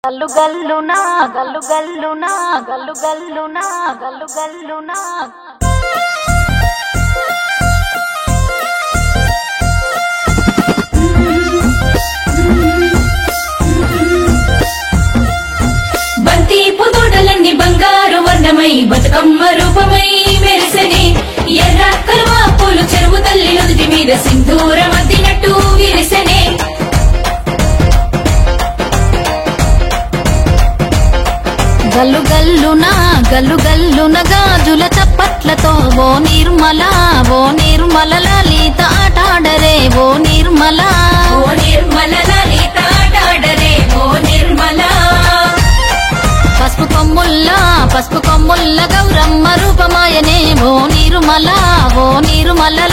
గల్లు గల్లునా గల్లు గల్లునా గల్లు గల్లునా గల్లు గల్లునా బంతి పుదోటలన్నీ బంగారు వర్ణమై బతుకమ్మ రూపమై మెరిసెనే ఎర్ర కలువ పూలు చెరువు తల్లి నుదుటి మీద సింధూరం అద్దినట్టు విరిసెనే గల్లు గల్లునా గల్లు గల్లున గాజుల చప్పట్లతో ఓ నిర్మల లలిత ఆటాడరే ఓ నిర్మల లలిత ఆటాడరే ఓ నిర్మల పసుపు కొమ్ముల్ల గౌరమ్మ రూపమాయనే ఓ నిర్మల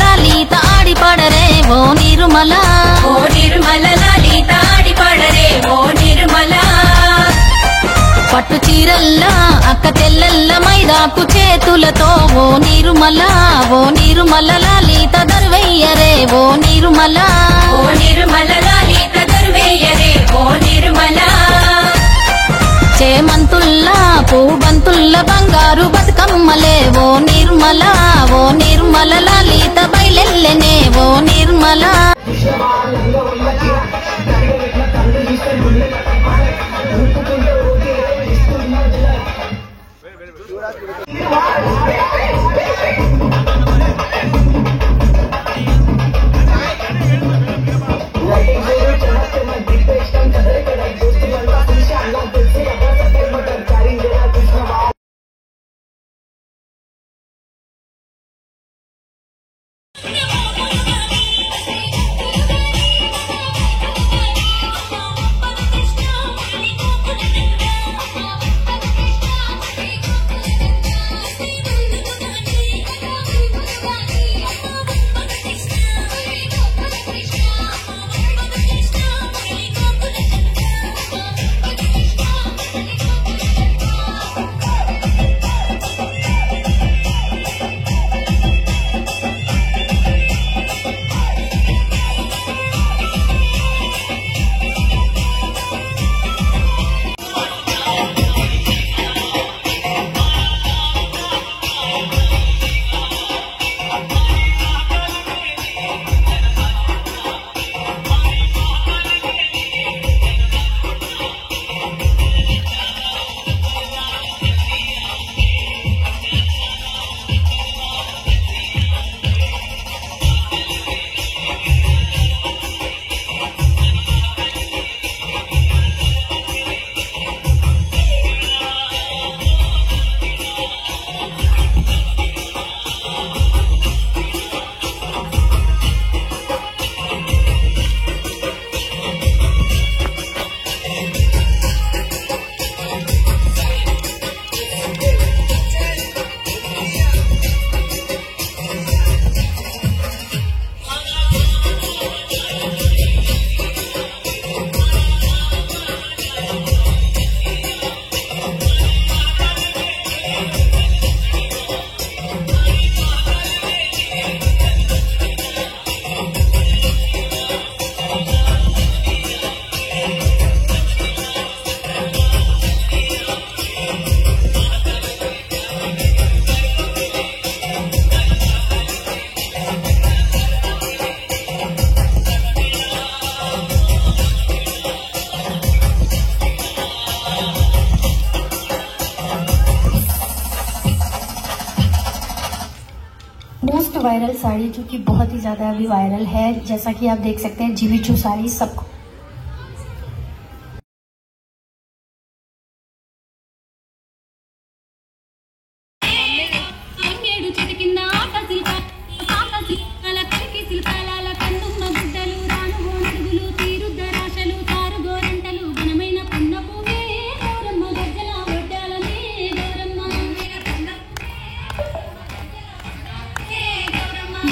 లలిత ఆడిపాడరే ఓ నిర్మల లలిత ఆడిపాడరే ఓ నిర్మల పట్టు చీరల్లా అక్క తెల్లల్ల మైదాకు చేతులతో ఓ నిర్మల లలిత దర్వయ్యరే ఓ నిర్మల లలిత దర్వయ్యరే ఓ నిర్మల చేమంతుల్లా పూబంతుల్ల బంగారు బతుకమ్మలే ఓ నిర్మల లలిత బయలెల్లెనే ఓ నిర్మల मोस्ट वायरल साड़ी जो कि बहुत ही ज्यादा अभी वायरल है, जैसा कि आप देख सकते हैं जीवीचू साड़ी सबको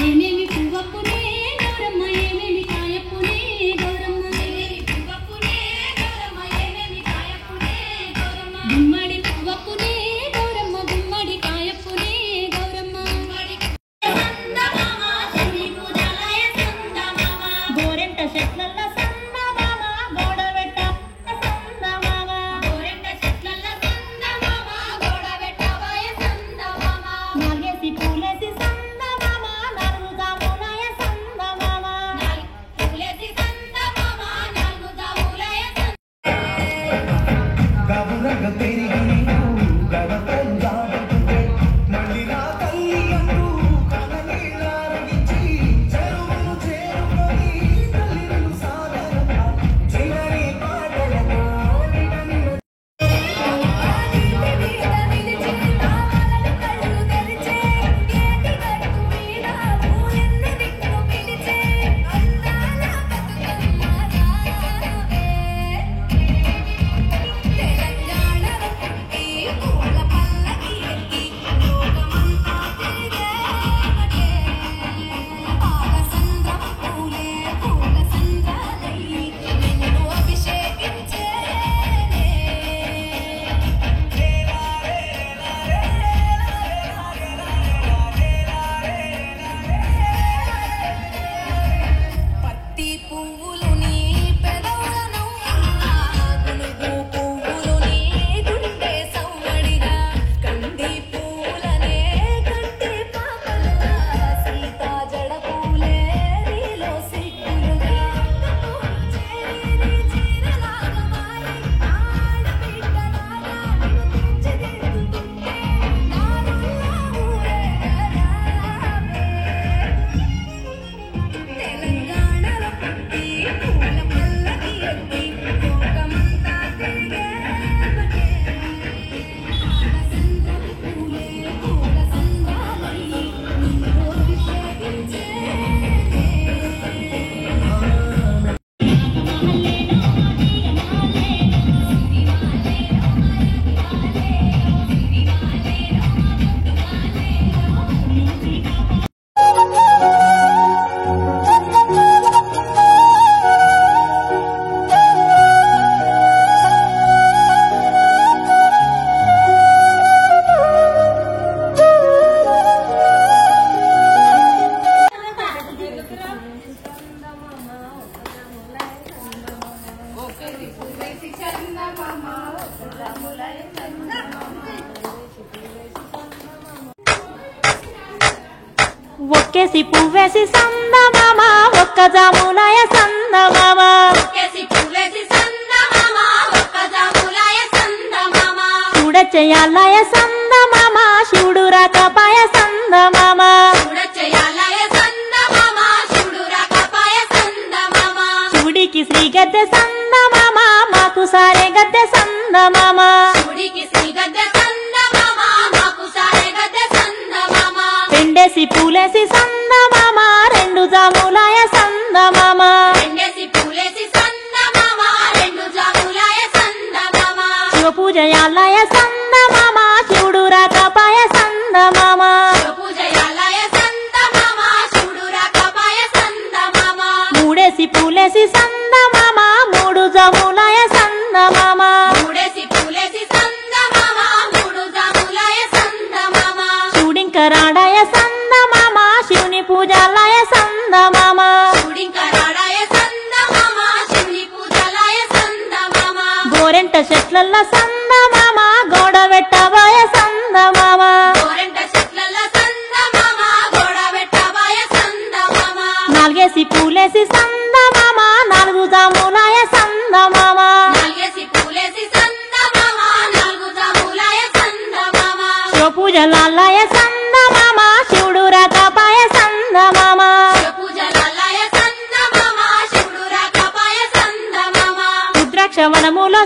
ఏమేమి పువ్వప్పునే గౌరమ్మ ఏమేమి కాయప్పునే గౌరమ్మ ఒక్కేసి పువ్వేసి సందమామ ఒక్క జాములాయ సందమామ ఒక్కేసి పువ్వేసి సందమామ ఒక్క జాములాయ సందమామ చూడచెయ్యాలాయ సందమామ శివుడు రాకపాయ సందమామ చూడచెయ్యాలాయ సందమామ శివుడు రాకపాయ సందమామ శివుడికి శ్రీ గద్దె సందమామ మాకు సారే గద్దె సందమామ శివుడికి శ్రీ గద్దె సందమామ మాకు సారే గద్దె సందమామ పెండేసి పూలేసి సందమామ రెండు జాములాయ సందమామ రెండేసి పూలేసి సందమామ రెండు జాములాయ సందమామ శివ పూజయాలాయ సందమామ శివుడు రాకపాయ సందమామ పూజయాలాయ సందమామ శివుడు రాకపాయ సందమామ మూడేసి పూలేసి సందమామ మూడు జాములాయ సందమామ మూడేసి పూలేసి సందమామ మూడు జాములాయ సందమామ శివుడింక రాడాయ సందమామ శివుని పూజాలాయ సందమామ శివుడింకరాడాయ సందమామ శివుని పూజలాయ సందమామ గోరెంట చెట్లల్ల సందమామ గోడ వెట్టబాయ సందమామ గోరెంట చెట్లల్ల సందమామ గోడ వెట్టబాయ సందమామ నాలుగేసి పూలేసి సందమామ నాలుగు జాములాయ సందమామ నాలుగేసి పూలేసి సందమామ నాలుగు జాములాయ సందమామ శివ పూజలాలాయ సందమామ శివుడు రాకపాయ సందమామ పూజలాయ సందమామ శివుడు రాకపాయ సందమామ రుద్రాక్ష వనములో